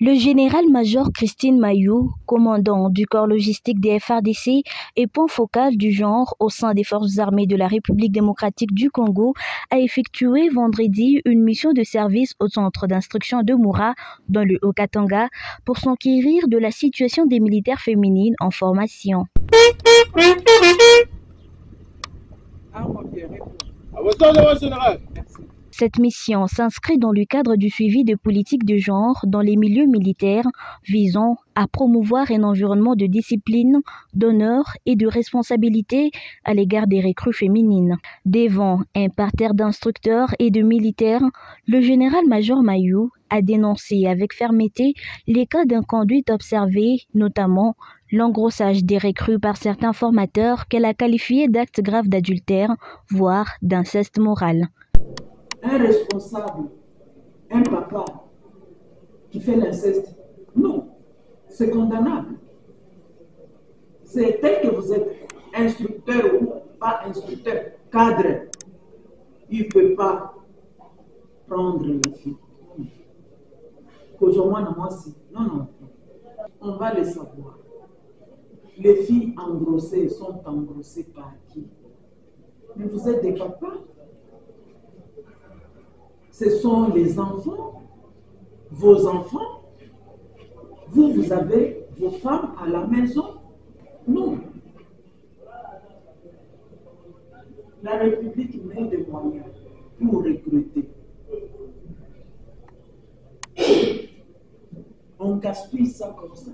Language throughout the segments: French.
Le général-major Christine Mayou, commandant du corps logistique des FARDC et point focal du genre au sein des forces armées de la République démocratique du Congo, a effectué vendredi une mission de service au centre d'instruction de Moura, dans le Haut-Katanga, pour s'enquérir de la situation des militaires féminines en formation. Cette mission s'inscrit dans le cadre du suivi de politiques de genre dans les milieux militaires visant à promouvoir un environnement de discipline, d'honneur et de responsabilité à l'égard des recrues féminines. Devant un parterre d'instructeurs et de militaires, le général-major Mayou a dénoncé avec fermeté les cas d'inconduite observés, notamment l'engrossage des recrues par certains formateurs qu'elle a qualifiés d'actes graves d'adultère, voire d'inceste moral. Un responsable, un papa qui fait l'inceste, non, c'est condamnable. C'est tel que vous êtes instructeur ou pas instructeur, cadre, il ne peut pas prendre les filles. Qu'aujourd'hui, non, on va le savoir. Les filles engrossées sont engrossées par qui? Mais vous êtes des papas. Ce sont les enfants, vos enfants. Vous avez vos femmes à la maison. Non. La République met des moyens pour recruter. On gaspille ça comme ça.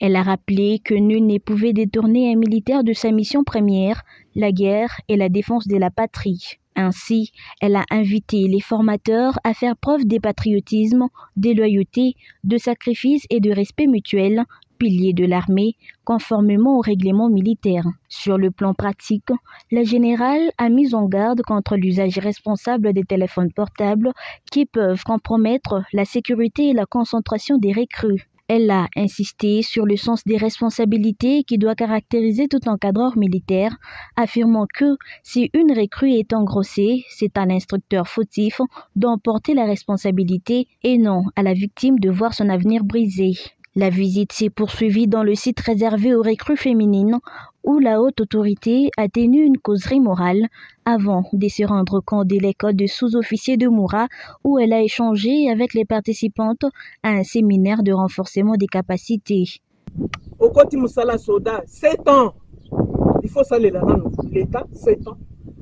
Elle a rappelé que nul ne pouvait détourner un militaire de sa mission première, la guerre et la défense de la patrie. Ainsi, elle a invité les formateurs à faire preuve de patriotisme, de loyauté, de sacrifice et de respect mutuel, piliers de l'armée, conformément au règlement militaire. Sur le plan pratique, la générale a mis en garde contre l'usage irresponsable des téléphones portables qui peuvent compromettre la sécurité et la concentration des recrues. Elle a insisté sur le sens des responsabilités qui doit caractériser tout encadreur militaire, affirmant que si une recrue est engrossée, c'est à l'instructeur fautif d'en porter la responsabilité et non à la victime de voir son avenir brisé. La visite s'est poursuivie dans le site réservé aux recrues féminines où la haute autorité a tenu une causerie morale avant de se rendre compte de l'école de sous-officiers de Moura où elle a échangé avec les participantes à un séminaire de renforcement des capacités. Au côté Moussala Soda, 7 ans. Il faut saluer l'État, 7 ans.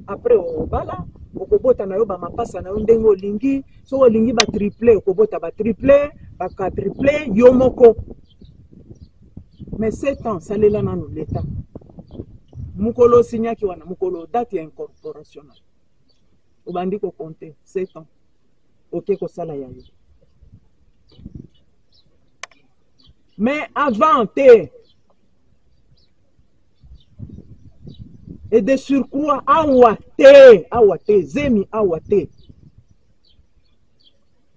Après, au Bala, au Kobota na yo ba mapasa na yo ndenge olingi, so olingi ba triplé, au Kobota ba triplé, ba quadruplé, yomoko. Mais 7 ans, saluer l'État. Mukolo signaki wana mukolo date incorporationnelle. Obandi ko compter 7 ans. OK ko sala ya yo. Mais avant et de surcroît awate zemi awate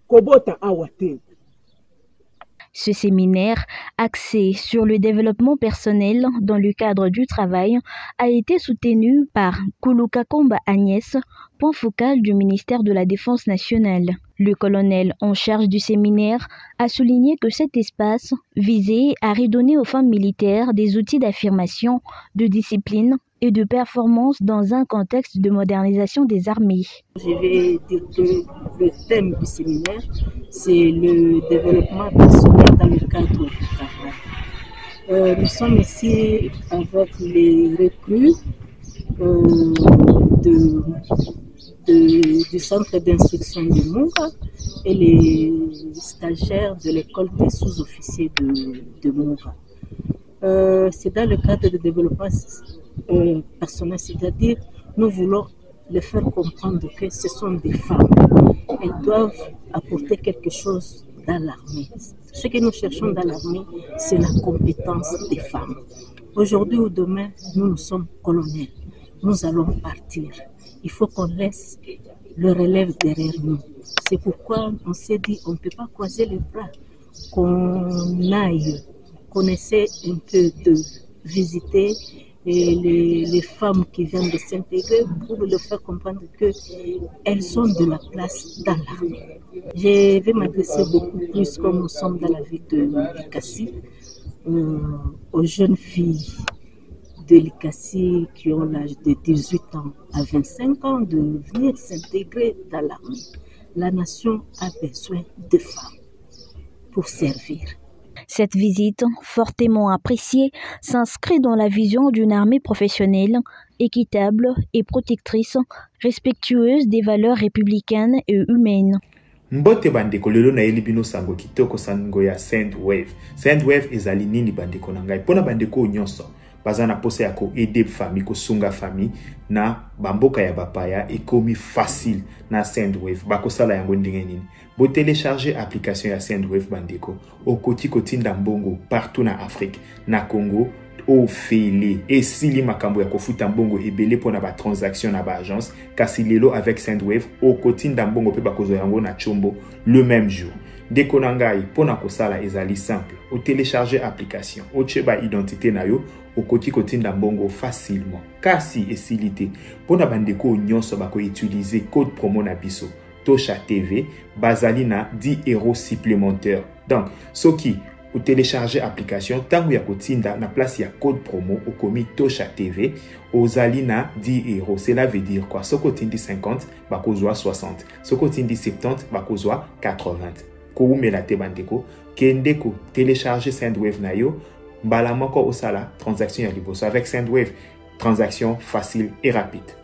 kobota awate. Ce séminaire, axé sur le développement personnel dans le cadre du travail, a été soutenu par Kouloukakomba Agnès, point focal du ministère de la Défense nationale. Le colonel en charge du séminaire a souligné que cet espace visait à redonner aux femmes militaires des outils d'affirmation, de discipline et de performance dans un contexte de modernisation des armées. Je vais dire que le thème du séminaire, c'est le développement personnel dans le cadre du travail. Nous sommes ici avec les recrues du centre d'instruction de Moura et les stagiaires de l'école des sous-officiers de Moura. C'est dans le cadre de développement personnel, c'est-à-dire nous voulons les faire comprendre que ce sont des femmes. Elles doivent apporter quelque chose dans l'armée. Ce que nous cherchons dans l'armée, c'est la compétence des femmes. Aujourd'hui ou demain, nous sommes colonels. Nous allons partir. Il faut qu'on laisse le relève derrière nous. C'est pourquoi on s'est dit on ne peut pas croiser les bras, qu'on aille, qu'on essaie un peu de visiter et les femmes qui viennent de s'intégrer pour leur faire comprendre qu'elles sont de la place dans l'armée. Je vais m'adresser beaucoup plus, comme nous sommes dans la ville de Likasi, aux jeunes filles de Likasi qui ont l'âge de 18 ans à 25 ans de venir s'intégrer dans l'armée. La nation a besoin de femmes pour servir. Cette visite, fortement appréciée, s'inscrit dans la vision d'une armée professionnelle, équitable et protectrice, respectueuse des valeurs républicaines et humaines. Mbote bandeko lelo na yeli bino sango kitoko sango ya Sendwave. Sendwave ezali nini bandeko na ngai? Pona bandeko nyonso bazana pose ya ko aider famille ko sunga famille na bamboka ya bapaya ekomi facile na Sendwave. Bako sala yango ndenge nini? Bo télécharger application ya Sendwave bandeko okoti kotinda mbongo partout na Afrique, na Congo, ofele esili makambo ya kofuta mbongo ebele pona ba transaction na ba agence kasi lelo avec Sendwave okotinda mbongo pe bakozo yango na chombo le même jour. Deko na ngai pona kosala ezali simple, o télécharger application, o cheba identité na yo, okoti kotinda mbongo facilement. Kasi esilite pona bandeko nyonso bako utiliser code promo na biso Tosha TV bazali na 10 € supplémentaires. Donc soki ou télécharger application tangu ya kotinda na place ya code promo au komi Tosha TV ozali na 10 €. Cela veut dire quoi? Soko tindi 50 bakozwa 60, soko tindi 70 bakozwa 80. Ko umela te bandeko kende ko télécharger Sendwave na yo mbala moko osala transaction ya liboso avec Sendwave, transaction facile et rapide.